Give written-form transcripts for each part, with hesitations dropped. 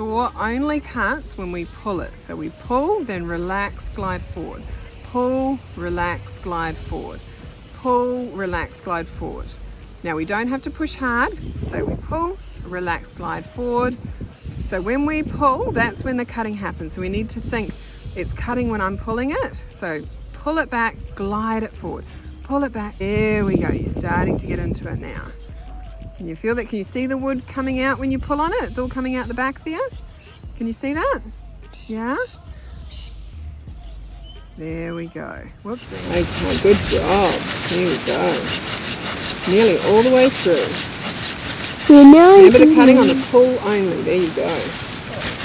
saw only cuts when we pull it. So we pull, then relax, glide forward. Pull, relax, glide forward. Pull, relax, glide forward. Now we don't have to push hard, so we pull, relax, glide forward. So when we pull, that's when the cutting happens. So we need to think it's cutting when I'm pulling it. So pull it back, glide it forward. Pull it back. There we go. You're starting to get into it now. Can you feel that? Can you see the wood coming out when you pull on it? It's all coming out the back there. Can you see that? Yeah? There we go. Whoopsie. Okay, good job. Here we go. Nearly all the way through. Remember the cutting on the pull only. There you go.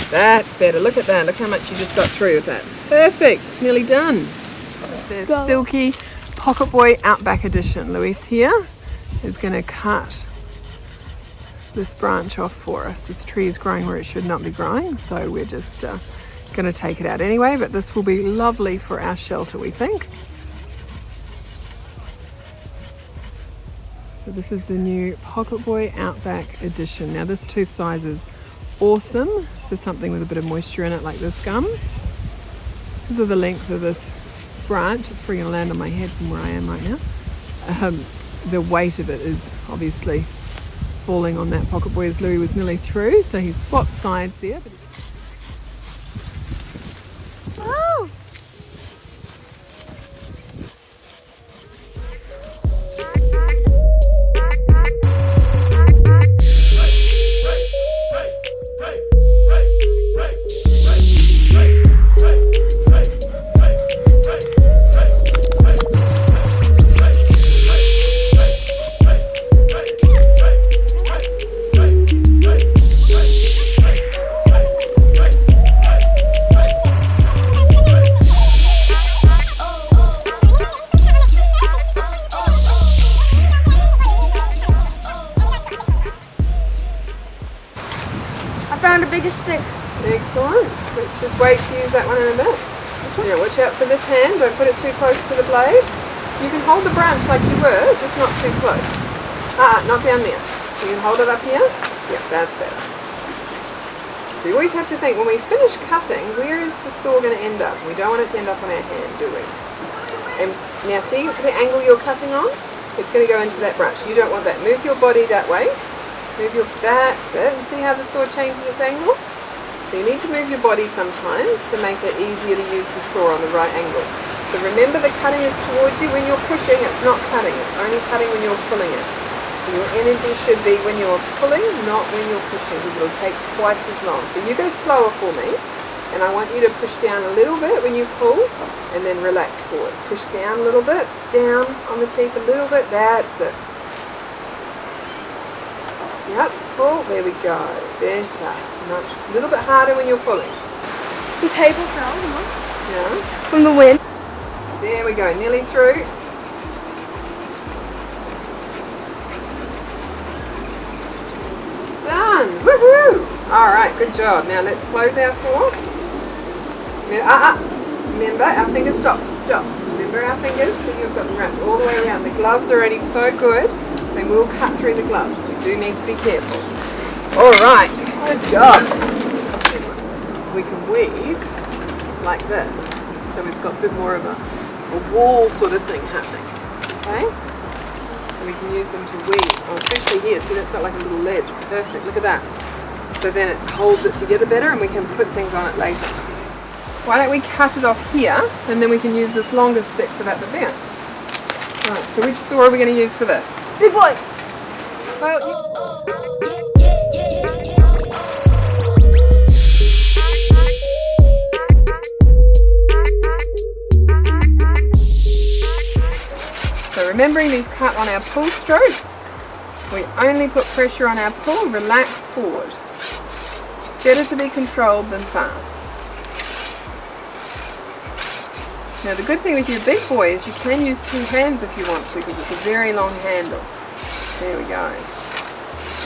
That's better. Look at that. Look how much you just got through with that. Perfect. It's nearly done. There's Silky Pocket Boy Outback Edition. Luis here is going to cut this branch off for us. This tree is growing where it should not be growing, so we're just going to take it out anyway, but this will be lovely for our shelter, we think. So this is the new Pocket Boy Outback Edition. Now this tooth size is awesome for something with a bit of moisture in it like this gum. Because of the length of this branch, it's probably going to land on my head from where I am right now. The weight of it is obviously falling on that Pocket Boy as Louis was nearly through, so he's swapped sides there. Oh! Found a bigger stick. Excellent. Let's just wait to use that one in a bit. Yeah, watch out for this hand. Don't put it too close to the blade. You can hold the branch like you were, just not too close. Not down there. You can hold it up here. Yeah, that's better. So you always have to think, when we finish cutting, where is the saw going to end up? We don't want it to end up on our hand, do we? And now see the angle you're cutting on? It's going to go into that branch. You don't want that. Move your body that way. That's it, and see how the saw changes its angle? So you need to move your body sometimes to make it easier to use the saw on the right angle. So remember, the cutting is towards you. When you're pushing, it's not cutting, it's only cutting when you're pulling it. So your energy should be when you're pulling, not when you're pushing, because it'll take twice as long. So you go slower for me, and I want you to push down a little bit when you pull, and then relax forward. Push down a little bit, down on the teeth a little bit, that's it. Yep, pull, there we go, better. Much, a little bit harder when you're pulling. The paper fell, Yeah. from the wind. There we go, nearly through. Done, woohoo! Alright, good job. Now let's close our saw. Remember, our fingers stop. Remember our fingers, so you've got them wrapped all the way around. The gloves are already so good, they will cut through the gloves. We do need to be careful. Alright, good job. We can weave like this. So we've got a bit more of a wall sort of thing happening. Okay? And we can use them to weave. Oh, especially here, see that's got like a little ledge. Perfect, look at that. So then it holds it together better and we can put things on it later. Why don't we cut it off here, and then we can use this longer stick for that bit there. Right, so which saw are we going to use for this? Big boy. Well, so remembering these cut on our pull stroke, we only put pressure on our pull, relax forward. Better to be controlled than fast. Now the good thing with your big boy is you can use two hands if you want to, because it's a very long handle. There we go.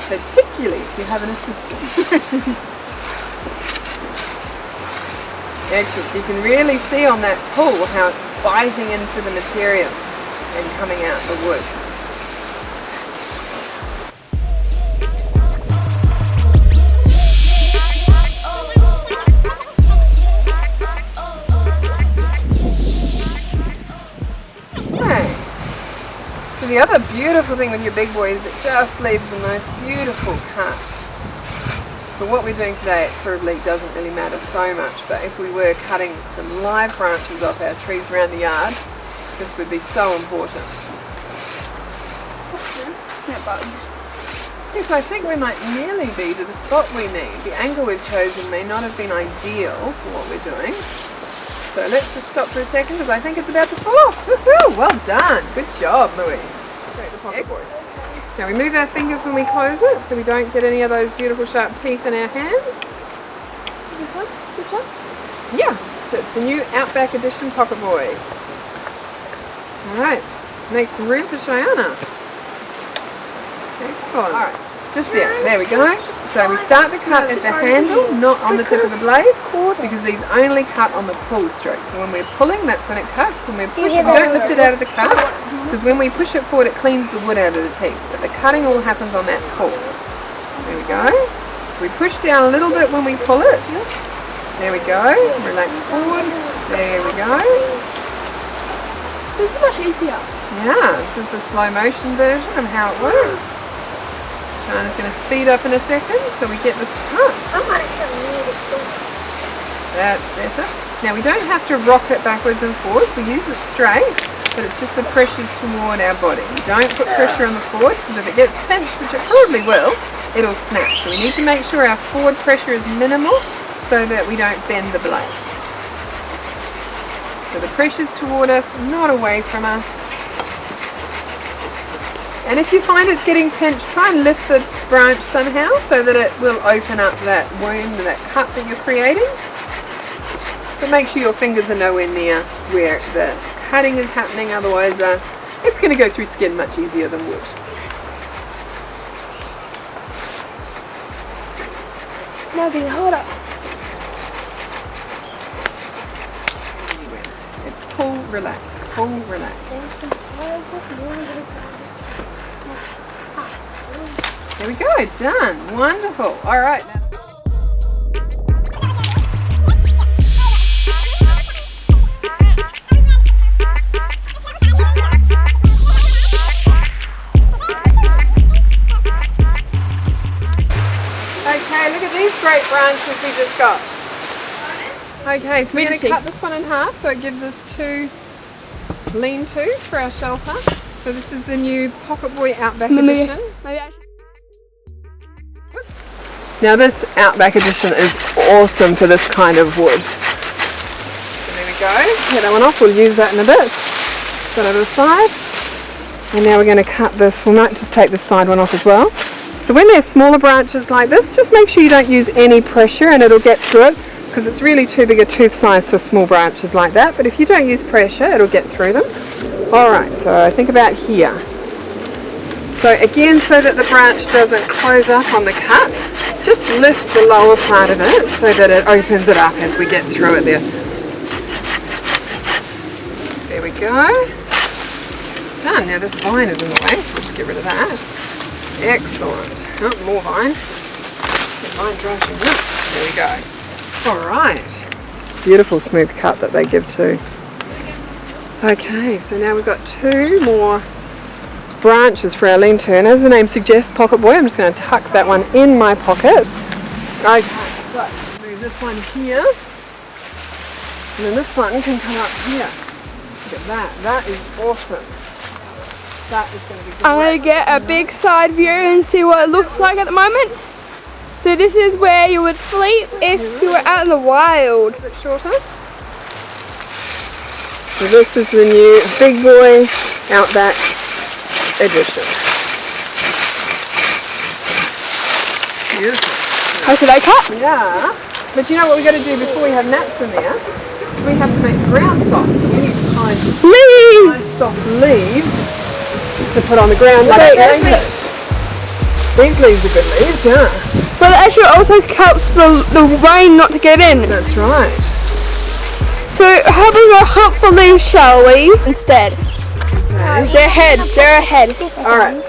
Particularly if you have an assistant. Excellent. So you can really see on that pull how it's biting into the material and coming out the wood. the other beautiful thing with your big boy is it just leaves the most beautiful cut. For what we're doing today, it probably doesn't really matter so much, but if we were cutting some live branches off our trees around the yard, this would be so important. Yeah, bugs. Yes, I think we might nearly be to the spot we need. The angle we've chosen may not have been ideal for what we're doing. So let's just stop for a second because I think it's about to fall off. Woohoo! Well done. Good job, Louise. Great, the pocket board. Now we move our fingers when we close it so we don't get any of those beautiful sharp teeth in our hands. This one? This one? Yeah, that's the new Outback Edition Pocket Boy. Alright, make some room for Shiannah. Excellent. Alright, just there we go. So we start to cut at the handle, not on the tip of the blade, because these only cut on the pull stroke. So when we're pulling, that's when it cuts. When we're pushing, we don't lift it out of the cut, because when we push it forward, it cleans the wood out of the teeth. But the cutting all happens on that pull. There we go. So we push down a little bit when we pull it. There we go. Relax forward. There we go. This is much easier. Yeah, this is the slow motion version of how it works. Shiannah's going to speed up in a second so we get this cut. That's better. Now we don't have to rock it backwards and forwards. We use it straight, but it's just the pressure's toward our body. We don't put pressure on the forward because if it gets pinched, which it probably will, it'll snap. So we need to make sure our forward pressure is minimal so that we don't bend the blade. So the pressure's toward us, not away from us. And if you find it's getting pinched, try and lift the branch somehow so that it will open up that wound, that cut that you're creating. But make sure your fingers are nowhere near where the cutting is happening, otherwise it's going to go through skin much easier than wood. Now then, hold up. It's pull, relax, pull, relax. There we go, done. Wonderful. All right. Okay, look at these great branches we just got. Okay, so we're going to cut this one in half so it gives us 2 lean-tos for our shelter. So this is the new Pocket Boy Outback Edition. Whoops. Now this Outback Edition is awesome for this kind of wood. So there we go. Get that one off. We'll use that in a bit. Put it over the side. And now we're going to cut this. We might just take this side one off as well. So when there's smaller branches like this, just make sure you don't use any pressure and it'll get through it, because it's really too big a tooth size for small branches like that. But if you don't use pressure, it'll get through them. Alright, so I think about here. So again, so that the branch doesn't close up on the cut, just lift the lower part of it so that it opens it up as we get through it there. There we go. Done. Now this vine is in the way, so we'll just get rid of that. Excellent. Oh, more vine. The vine branching up. There we go. Alright. Beautiful smooth cut that they give too. Okay, so now we've got 2 more branches for our lean-to, and as the name suggests, Pocket Boy, I'm just going to tuck that one in my pocket. Okay, so move this one here, and then this one can come up here. Look at that, that is awesome. That is going to be good. I'm going to get a big side view and see what it looks like at the moment. So this is where you would sleep if you were out in the wild. A bit shorter. So this is the new Big Boy Outback Edition. Beautiful. How should I cut? Yeah, but you know what we've got to do before we have naps in there? We have to make the ground soft. So we need to find Leaves! nice soft leaves to put on the ground like a blanket. These leaves are good leaves, yeah. But it actually also helps the rain not to get in. That's right. So how about we hunt for leaves, shall we? Instead. Okay. They're ahead. Alright.